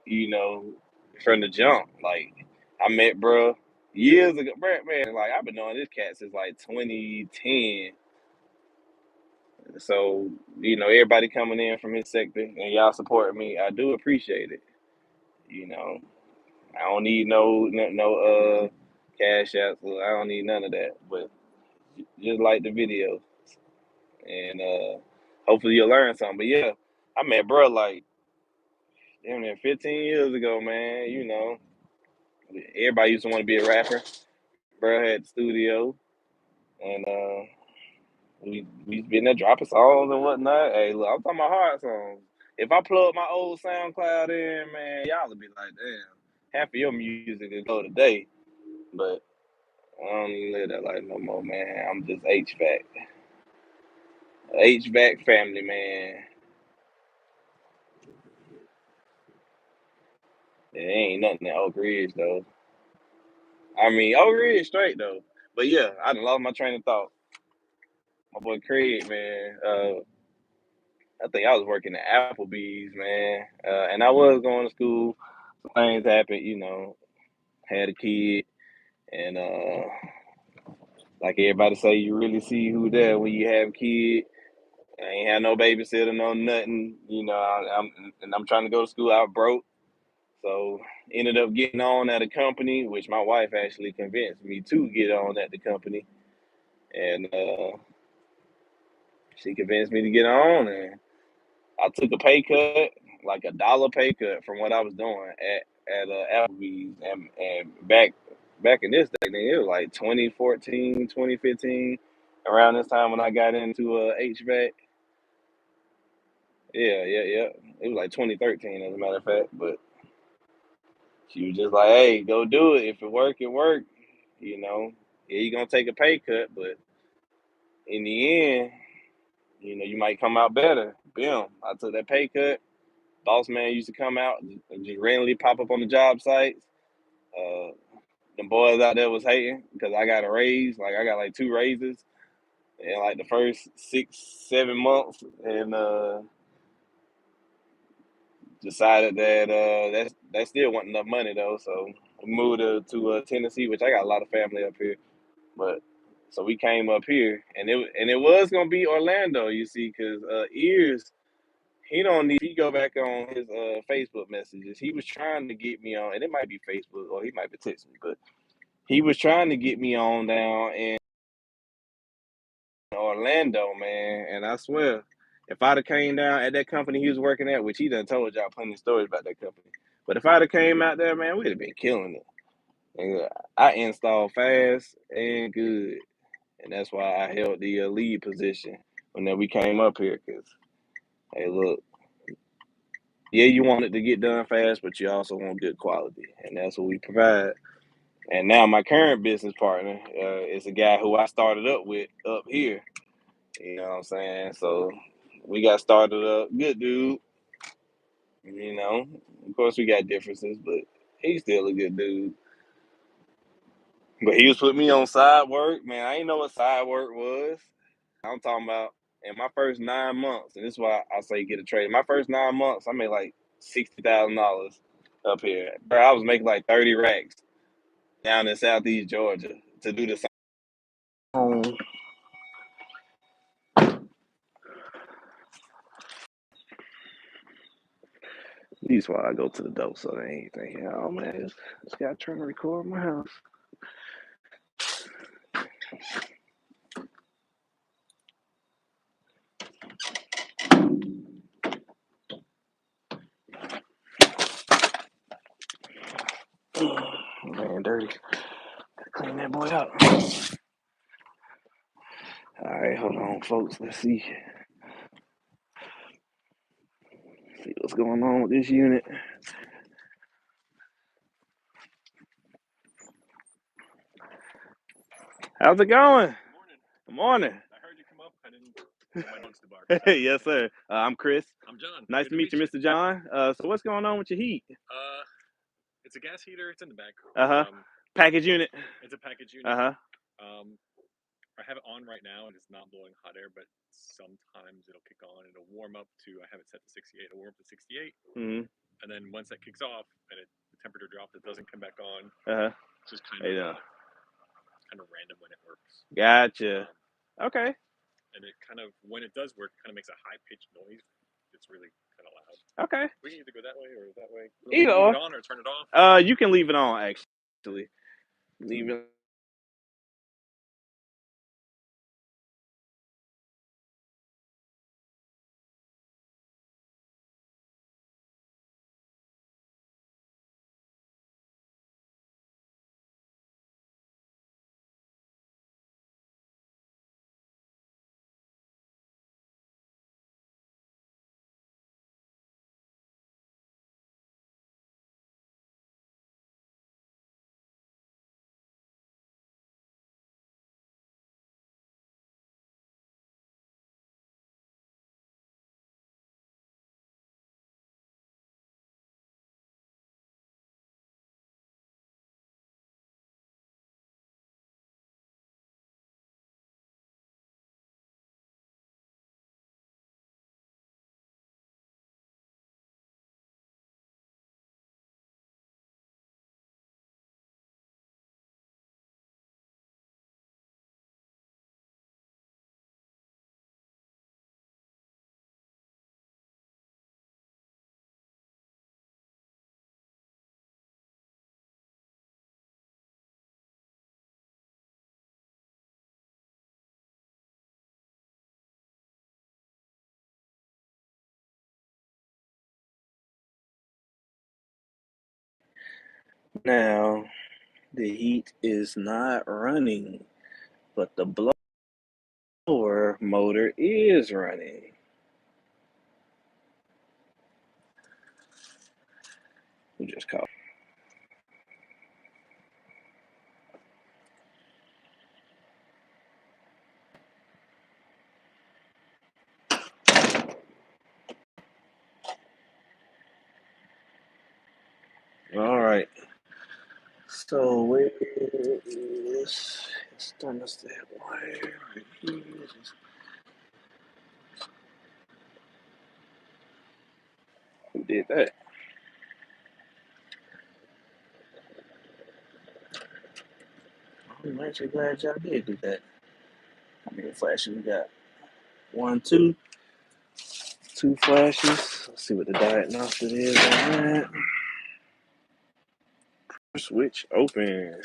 [SPEAKER 1] from the jump. Like I met bro years ago. Bro, man, like I've been knowing this cat since like 2010. So, everybody coming in from his sector and y'all supporting me, I do appreciate it. You know, I don't need no cash apps. I don't need none of that. But just like the video, and hopefully you'll learn something. But yeah, I met bro like damn near 15 years ago, man. Everybody used to want to be a rapper. Bro had the studio, and we been there dropping songs and whatnot. Hey, look, I'm talking about hard songs. If I plug my old SoundCloud in, man, y'all would be like, damn, half of your music could go today. But I don't even live that life no more, man. I'm just HVAC. HVAC family, man. It ain't nothing in Oak Ridge though. I mean, Oak Ridge straight though. But yeah, I done lost my train of thought. My boy Craig, man. I think I was working at Applebee's, man. And I was going to school. Some things happened, had a kid, and like everybody say, you really see who there when you have a kid. I ain't had no babysitter, no nothing. I'm trying to go to school. I broke, so ended up getting on at a company, which my wife actually convinced me to get on at the company, and she convinced me to get on, and I took a pay cut, like a dollar pay cut from what I was doing at Applebee's, and back in this day, man, it was like 2014, 2015, around this time when I got into HVAC. Yeah, yeah, yeah. It was like 2013, as a matter of fact. But she was just like, "Hey, go do it. If it work, it work. You know, yeah, you're gonna take a pay cut, but in the end, you might come out better." Bam, I took that pay cut. Boss man used to come out and just randomly pop up on the job sites. Uh, the boys out there was hating because I got a raise. Like I got like two raises in like the first 6, 7 months, and decided that that still wasn't enough money though. So we moved to Tennessee, which I got a lot of family up here. But so we came up here, and it was gonna be Orlando, you see, because Ears, he don't need. He go back on his Facebook messages. He was trying to get me on, and it might be Facebook or he might be texting me, but he was trying to get me on down in Orlando, man. And I swear, if I'd have came down at that company he was working at, which he done told y'all plenty of stories about that company, but if I'd have came out there, man, we'd have been killing it. And I installed fast and good, and that's why I held the lead position when we came up here. Cause hey, look, yeah, you want it to get done fast, but you also want good quality, and that's what we provide. And now my current business partner is a guy who I started up with up here. You know what I'm saying? So we got started up. Good dude. You know, of course we got differences, but he's still a good dude. But he was putting me on side work, man. I didn't know what side work was. I'm talking about in my first 9 months, and this is why I say get a trade. My first 9 months, I made like $60,000 up here. Bro, I was making like 30 racks down in Southeast Georgia to do the same. That's why I go to the dope, so they ain't thinking, oh man, this guy trying to record my house. Man, dirty. Gotta clean that boy up. All right, hold on, folks. Let's see what's going on with this unit. How's it going? Good morning.
[SPEAKER 2] I heard you come up. I didn't want my dogs to bark. So.
[SPEAKER 1] Yes, sir. I'm Chris.
[SPEAKER 2] I'm John.
[SPEAKER 1] Nice to meet you, Mr. John. So what's going on with your heat?
[SPEAKER 2] It's a gas heater. It's in the back.
[SPEAKER 1] Package unit.
[SPEAKER 2] It's a package unit. I have it on right now, and it's not blowing hot air, but sometimes it'll kick on. It'll warm up to. I have it set to 68. It'll warm up to 68, and then once that kicks off and the temperature drops, it doesn't come back on. It's just kind of random when it works.
[SPEAKER 1] Gotcha. Okay.
[SPEAKER 2] And it kind of, when it does work, it kind of makes a high pitched noise. It's really kind of loud.
[SPEAKER 1] Okay.
[SPEAKER 2] We can either go that way or that way.
[SPEAKER 1] Either
[SPEAKER 2] leave it on or turn it off.
[SPEAKER 1] You can leave it on actually. Leave it Now, the heat is not running, but the blower motor is running. We just called. All right. So where is it's thermostat wire right here? Who did that? I'm actually glad y'all did do that. How many flashes we got? One, two flashes. Let's see what the diagnostic is on that. Switch open.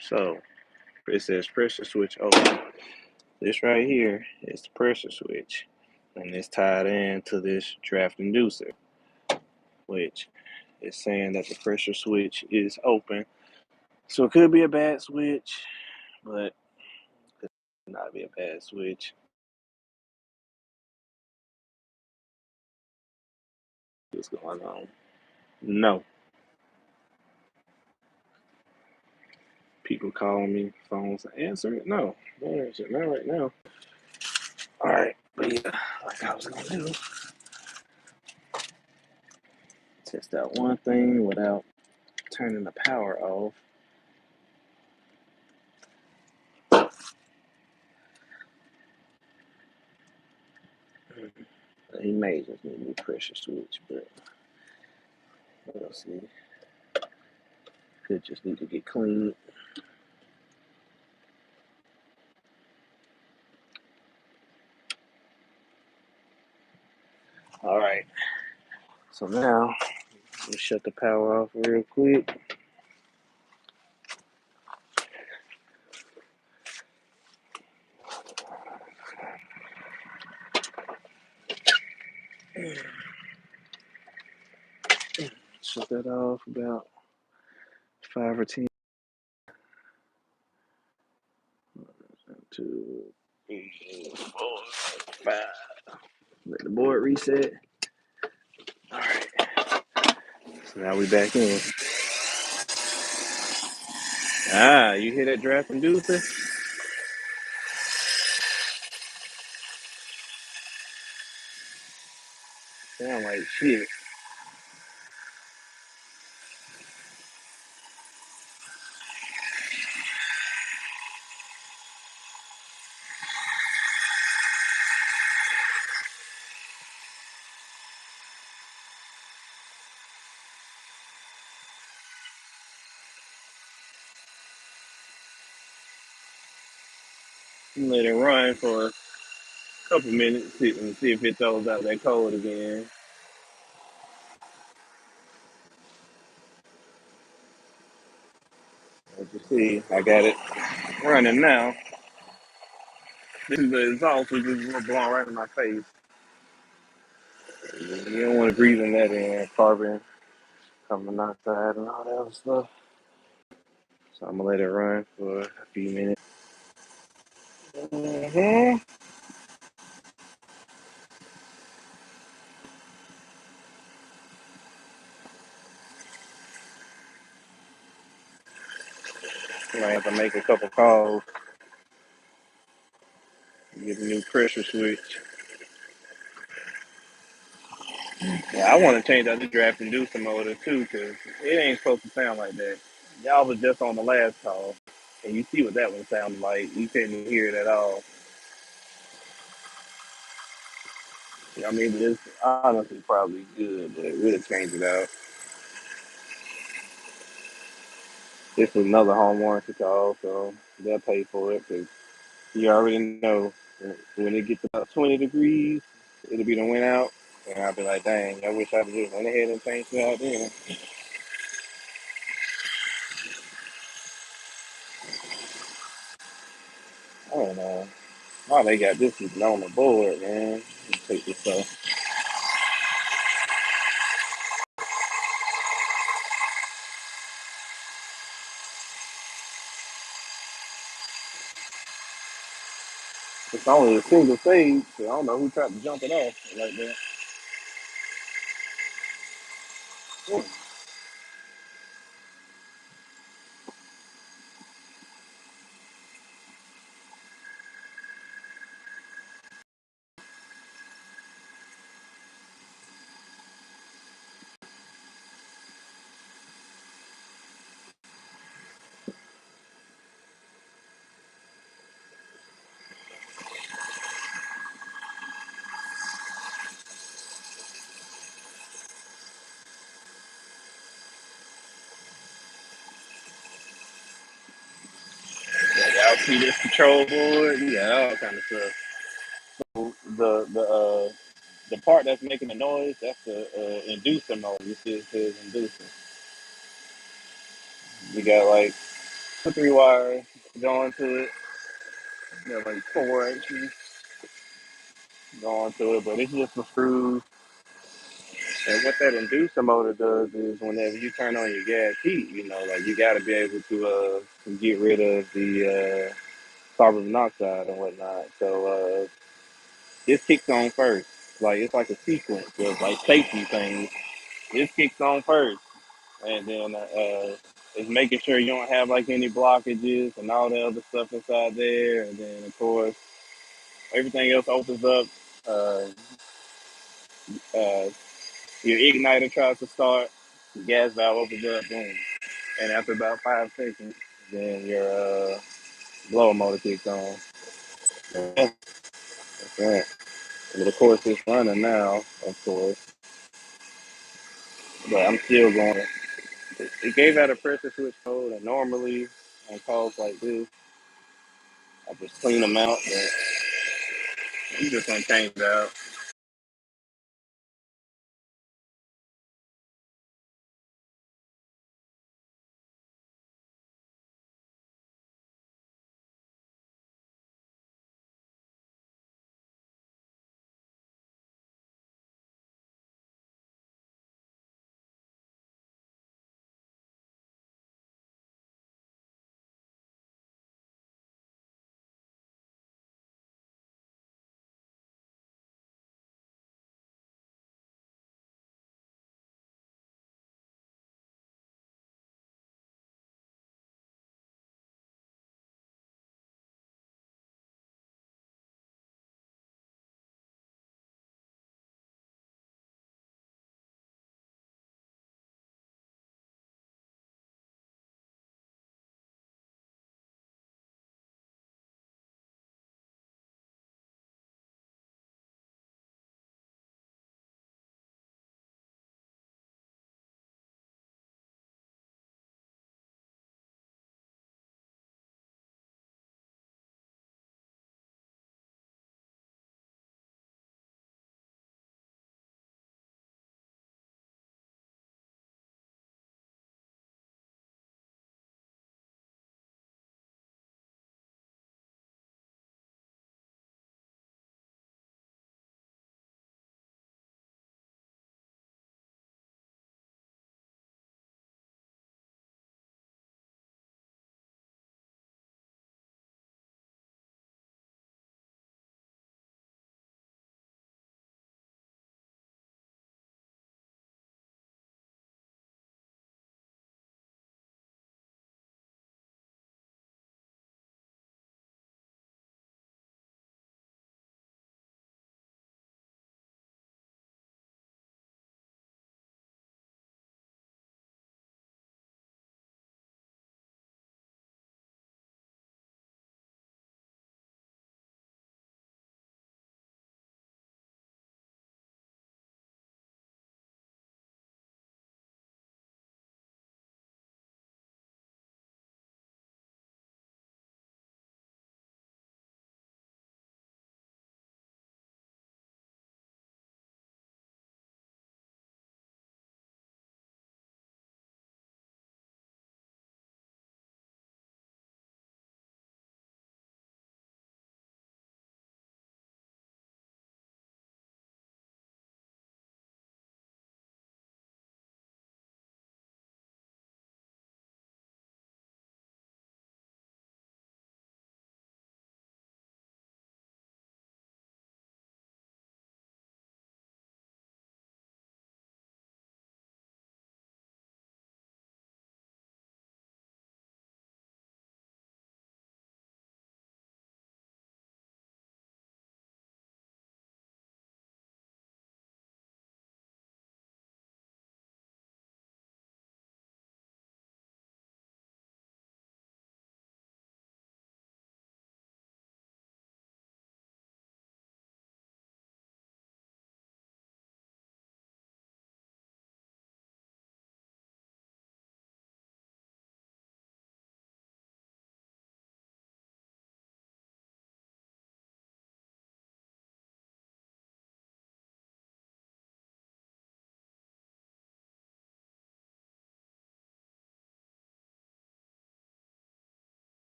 [SPEAKER 1] So it says pressure switch open. This right here is the pressure switch, and it's tied in to this draft inducer, which is saying that the pressure switch is open. So it could be a bad switch, but it could not be a bad switch. What's going on? No. People calling me, phones answer it? No. Don't answer it. Not right now. Alright, but yeah, like I was gonna do, test out one thing without turning the power off. He may just need a new pressure switch, but we'll see. Could just need to get clean. Alright, so now, let me shut the power off real quick. Shut that off about 5 or 10. 1, 2, 3, 4, 5. Let the board reset. Alright, so now we back in. Ah, you hear that draft inducer? Sound like shit. Let it run for a couple minutes and see if it throws out that code again. As you see, I got it running now. This is the exhaust, which is blowing right in my face. You don't want to breathe in that in, carbon, carbon monoxide, and all that other stuff. So I'm gonna let it run for a few minutes. Mm-hmm. I might have to make a couple calls, get a new pressure switch. Yeah, I want to change out the draft inducer motor too, because it ain't supposed to sound like that. Y'all was just on the last call, and you see what that one sounded like. You couldn't hear it at all. I mean, but it's honestly probably good, but we'll change it out. This is another home warranty call, so they'll pay for it, because you already know when it gets about 20 degrees, it'll be the went out, and I'll be like, dang, I wish I'd just went ahead and changed it out then. I don't know. Oh, they got this on the board, man. Let's take this off. It's only a single stage, so I don't know who tried to jump it off like that. Hmm. Yeah, y'all see this control board? You got all kind of stuff. The part that's making the noise, that's the inducer mode. You see it says inducer. You got like 2 3 wires going to it. You got like 4 actually going to it, but it's just the screws. And what that inducer motor does is whenever you turn on your gas heat, like you got to be able to get rid of the carbon monoxide and whatnot. So this kicks on first. Like it's like a sequence of like safety things. This kicks on first, and then it's making sure you don't have like any blockages and all the other stuff inside there. And then of course everything else opens up. Uh, uh, your igniter tries to start, the gas valve opens up, boom. And after about 5 seconds, then your blower motor kicks on. Yeah, that's right. But of course, it's running now, of course. But I'm still going. It gave out a pressure switch code, and normally on calls like this, I just clean them out. But I'm just gonna change it out.